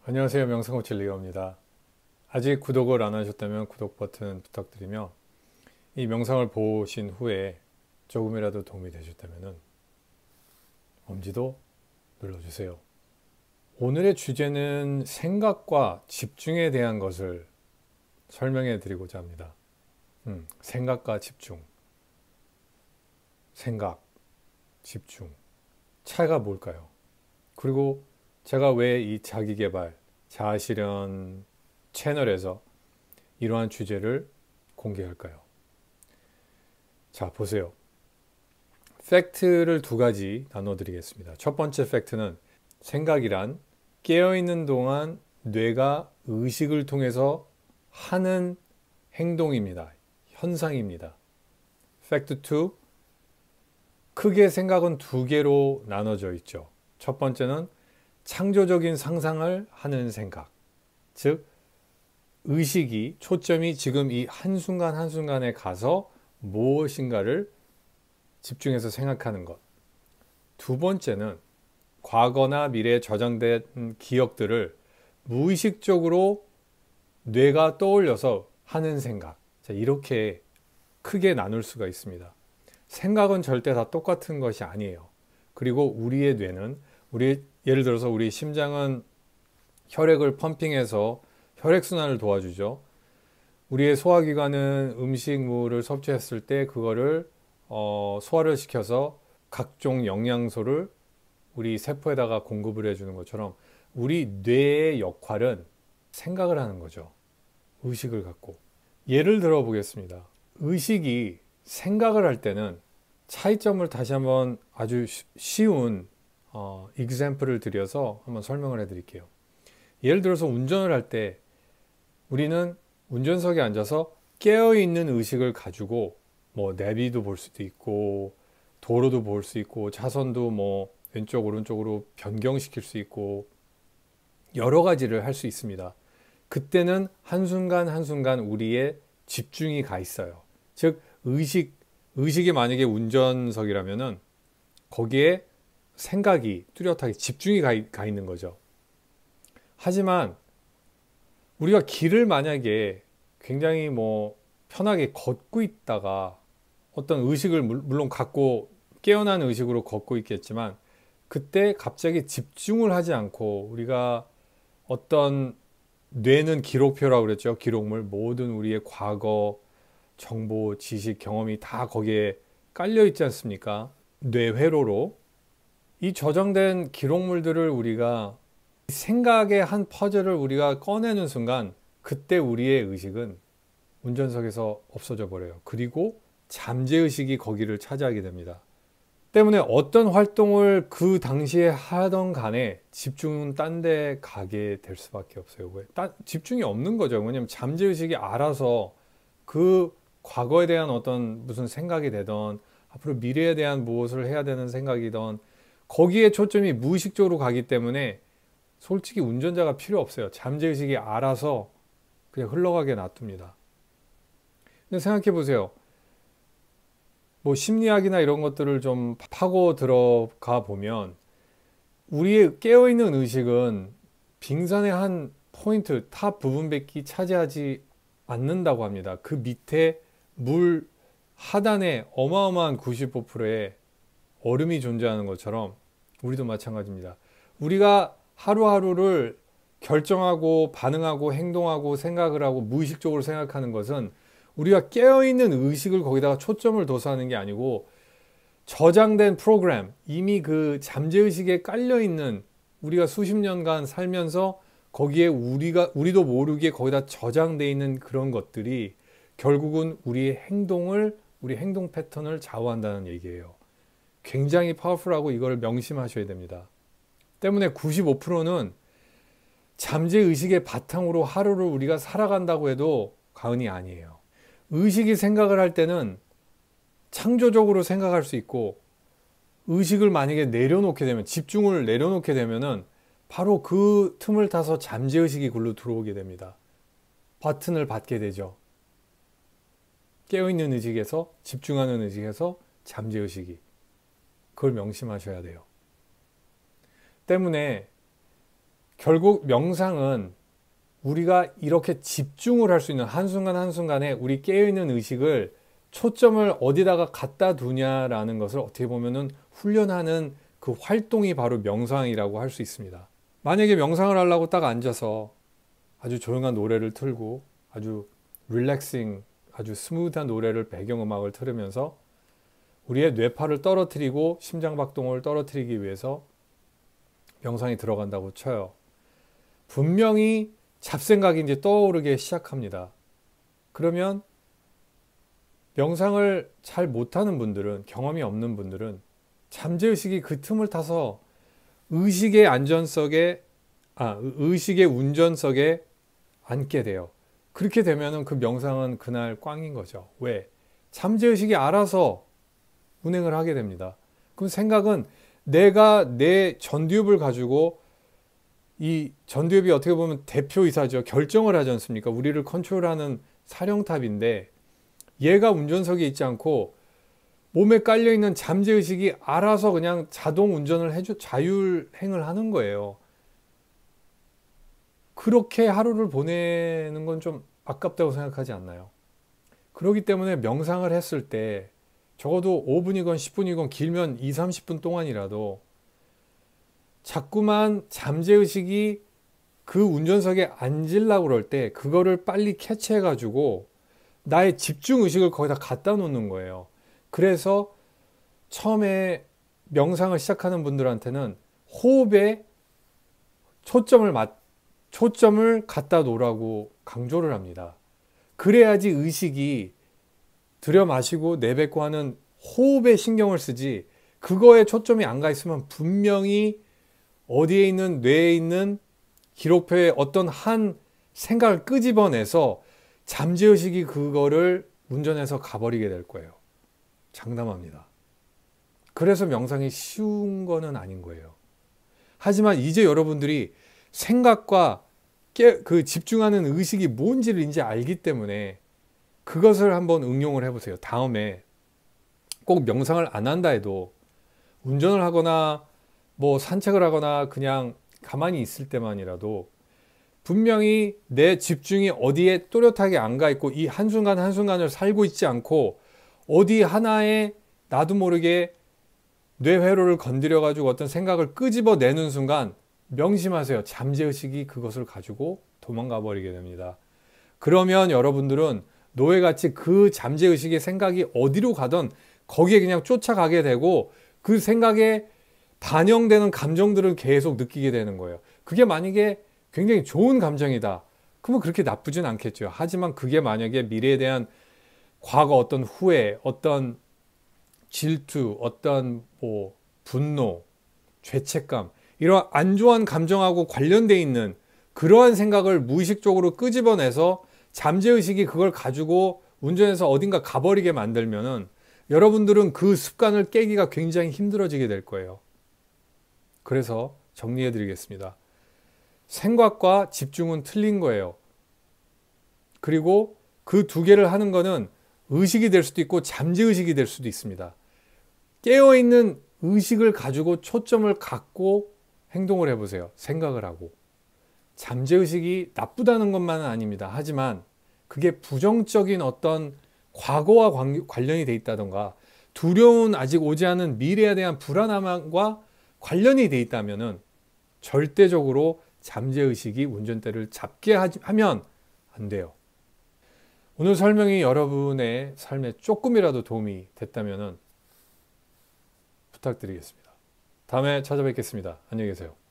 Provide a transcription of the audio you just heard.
안녕하세요. 명상코치 리오입니다. 아직 구독을 안 하셨다면 구독 버튼 부탁드리며 이 명상을 보신 후에 조금이라도 도움이 되셨다면 엄지도 눌러주세요. 오늘의 주제는 생각과 집중에 대한 것을 설명해 드리고자 합니다. 생각과 집중. 생각, 집중. 차이가 뭘까요? 그리고 제가 왜 이 자기계발, 자아실현 채널에서 이러한 주제를 공개할까요? 자, 보세요. 팩트를 두 가지 나눠드리겠습니다. 첫 번째 팩트는 생각이란 깨어있는 동안 뇌가 의식을 통해서 하는 행동입니다. 현상입니다. 팩트 2, 크게 생각은 두 개로 나눠져 있죠. 첫 번째는 창조적인 상상을 하는 생각. 즉, 의식이, 초점이 지금 이 한순간 한순간에 가서 무엇인가를 집중해서 생각하는 것. 두 번째는 과거나 미래에 저장된 기억들을 무의식적으로 뇌가 떠올려서 하는 생각. 자, 이렇게 크게 나눌 수가 있습니다. 생각은 절대 다 똑같은 것이 아니에요. 그리고 우리의 뇌는, 예를 들어서 우리 심장은 혈액을 펌핑해서 혈액순환을 도와주죠. 우리의 소화기관은 음식물을 섭취했을 때 그거를 소화를 시켜서 각종 영양소를 우리 세포에다가 공급을 해주는 것처럼 우리 뇌의 역할은 생각을 하는 거죠. 의식을 갖고. 예를 들어 보겠습니다. 의식이 생각을 할 때는 차이점을 다시 한번 아주 쉬운 example을 드려서 한번 설명을 해 드릴게요. 예를 들어서 운전을 할 때 우리는 운전석에 앉아서 깨어있는 의식을 가지고 뭐 내비도 볼 수도 있고 도로도 볼 수 있고 차선도 뭐 왼쪽 오른쪽으로 변경시킬 수 있고 여러 가지를 할 수 있습니다. 그때는 한순간 한순간 우리의 집중이 가 있어요. 즉 의식이 만약에 운전석이라면은 거기에 생각이 뚜렷하게 집중이 가 있는 거죠. 하지만 우리가 길을 만약에 굉장히 뭐 편하게 걷고 있다가 어떤 의식을 물론 갖고 깨어난 의식으로 걷고 있겠지만 그때 갑자기 집중을 하지 않고 우리가 어떤 뇌는 기록표라고 그랬죠. 기록물, 모든 우리의 과거, 정보, 지식, 경험이 다 거기에 깔려 있지 않습니까? 뇌회로로. 이 저장된 기록물들을 우리가 생각의 한 퍼즐을 우리가 꺼내는 순간 그때 우리의 의식은 운전석에서 없어져 버려요. 그리고 잠재의식이 거기를 차지하게 됩니다. 때문에 어떤 활동을 그 당시에 하던 간에 집중은 딴 데 가게 될 수밖에 없어요. 왜? 집중이 없는 거죠. 왜냐하면 잠재의식이 알아서 그 과거에 대한 어떤 무슨 생각이 되던 앞으로 미래에 대한 무엇을 해야 되는 생각이던 거기에 초점이 무의식적으로 가기 때문에 솔직히 운전자가 필요 없어요. 잠재의식이 알아서 그냥 흘러가게 놔둡니다. 근데 생각해 보세요. 뭐 심리학이나 이런 것들을 좀 파고 들어가 보면 우리의 깨어있는 의식은 빙산의 한 포인트, 탑 부분밖에 차지하지 않는다고 합니다. 그 밑에 물 하단에 어마어마한 95%의 얼음이 존재하는 것처럼 우리도 마찬가지입니다. 우리가 하루하루를 결정하고 반응하고 행동하고 생각을 하고 무의식적으로 생각하는 것은 우리가 깨어있는 의식을 거기다가 초점을 둬서 하는 게 아니고 저장된 프로그램, 이미 그 잠재의식에 깔려있는 우리가 수십 년간 살면서 거기에 우리도 모르게 거기다 저장돼 있는 그런 것들이 결국은 우리 행동 패턴을 좌우한다는 얘기예요. 굉장히 파워풀하고 이걸 명심하셔야 됩니다. 때문에 95%는 잠재의식의 바탕으로 하루를 우리가 살아간다고 해도 과언이 아니에요. 의식이 생각을 할 때는 창조적으로 생각할 수 있고 의식을 만약에 내려놓게 되면 집중을 내려놓게 되면은 바로 그 틈을 타서 잠재의식이 글로 들어오게 됩니다. 버튼을 받게 되죠. 깨어있는 의식에서 집중하는 의식에서 잠재의식이 그걸 명심하셔야 돼요. 때문에 결국 명상은 우리가 이렇게 집중을 할 수 있는 한순간 한순간에 우리 깨어있는 의식을 초점을 어디다가 갖다 두냐라는 것을 어떻게 보면은 훈련하는 그 활동이 바로 명상이라고 할 수 있습니다. 만약에 명상을 하려고 딱 앉아서 아주 조용한 노래를 틀고 아주 릴렉싱, 아주 스무드한 노래를 배경음악을 틀으면서 우리의 뇌파를 떨어뜨리고 심장박동을 떨어뜨리기 위해서 명상이 들어간다고 쳐요. 분명히 잡생각이 이제 떠오르기 시작합니다. 그러면 명상을 잘 못하는 분들은, 경험이 없는 분들은 잠재의식이 그 틈을 타서 의식의 운전석에 앉게 돼요. 그렇게 되면은 그 명상은 그날 꽝인 거죠. 왜? 잠재의식이 알아서 운행을 하게 됩니다. 그럼 생각은 내가 내 전두엽을 가지고, 이 전두엽이 어떻게 보면 대표이사죠. 결정을 하지 않습니까? 우리를 컨트롤하는 사령탑인데 얘가 운전석에 있지 않고 몸에 깔려있는 잠재의식이 알아서 그냥 자동 운전을 자율행을 하는 거예요. 그렇게 하루를 보내는 건 좀 아깝다고 생각하지 않나요? 그렇기 때문에 명상을 했을 때 적어도 5분이건 10분이건 길면 2, 30분 동안이라도 자꾸만 잠재의식이 그 운전석에 앉으려고 그럴 때 그거를 빨리 캐치해가지고 나의 집중의식을 거기다 갖다 놓는 거예요. 그래서 처음에 명상을 시작하는 분들한테는 호흡에 초점을 갖다 놓으라고 강조를 합니다. 그래야지 의식이 들여 마시고 내뱉고 하는 호흡에 신경을 쓰지, 그거에 초점이 안 가 있으면 분명히 어디에 있는 뇌에 있는 기록표에 어떤 한 생각을 끄집어내서 잠재의식이 그거를 운전해서 가버리게 될 거예요. 장담합니다. 그래서 명상이 쉬운 거는 아닌 거예요. 하지만 이제 여러분들이 생각과 그 집중하는 의식이 뭔지를 이제 알기 때문에 그것을 한번 응용을 해보세요. 다음에 꼭 명상을 안 한다 해도 운전을 하거나 뭐 산책을 하거나 그냥 가만히 있을 때만이라도 분명히 내 집중이 어디에 또렷하게 안 가 있고 이 한순간 한순간을 살고 있지 않고 어디 하나에 나도 모르게 뇌회로를 건드려 가지고 어떤 생각을 끄집어내는 순간 명심하세요. 잠재의식이 그것을 가지고 도망가 버리게 됩니다. 그러면 여러분들은 노예같이 그 잠재의식의 생각이 어디로 가든 거기에 그냥 쫓아가게 되고 그 생각에 반영되는 감정들을 계속 느끼게 되는 거예요. 그게 만약에 굉장히 좋은 감정이다, 그러면 그렇게 나쁘진 않겠죠. 하지만 그게 만약에 미래에 대한 과거 어떤 후회, 어떤 질투, 어떤 뭐 분노, 죄책감, 이런 안 좋은 감정하고 관련돼 있는 그러한 생각을 무의식적으로 끄집어내서 잠재의식이 그걸 가지고 운전해서 어딘가 가버리게 만들면은 여러분들은 그 습관을 깨기가 굉장히 힘들어지게 될 거예요. 그래서 정리해 드리겠습니다. 생각과 집중은 틀린 거예요. 그리고 그 두 개를 하는 거는 의식이 될 수도 있고 잠재의식이 될 수도 있습니다. 깨어있는 의식을 가지고 초점을 갖고 행동을 해보세요. 생각을 하고. 잠재의식이 나쁘다는 것만은 아닙니다. 하지만 그게 부정적인 어떤 과거와 관련이 돼 있다던가 두려운 아직 오지 않은 미래에 대한 불안함과 관련이 돼 있다면은 절대적으로 잠재의식이 운전대를 잡게 하면 안 돼요. 오늘 설명이 여러분의 삶에 조금이라도 도움이 됐다면은 부탁드리겠습니다. 다음에 찾아뵙겠습니다. 안녕히 계세요.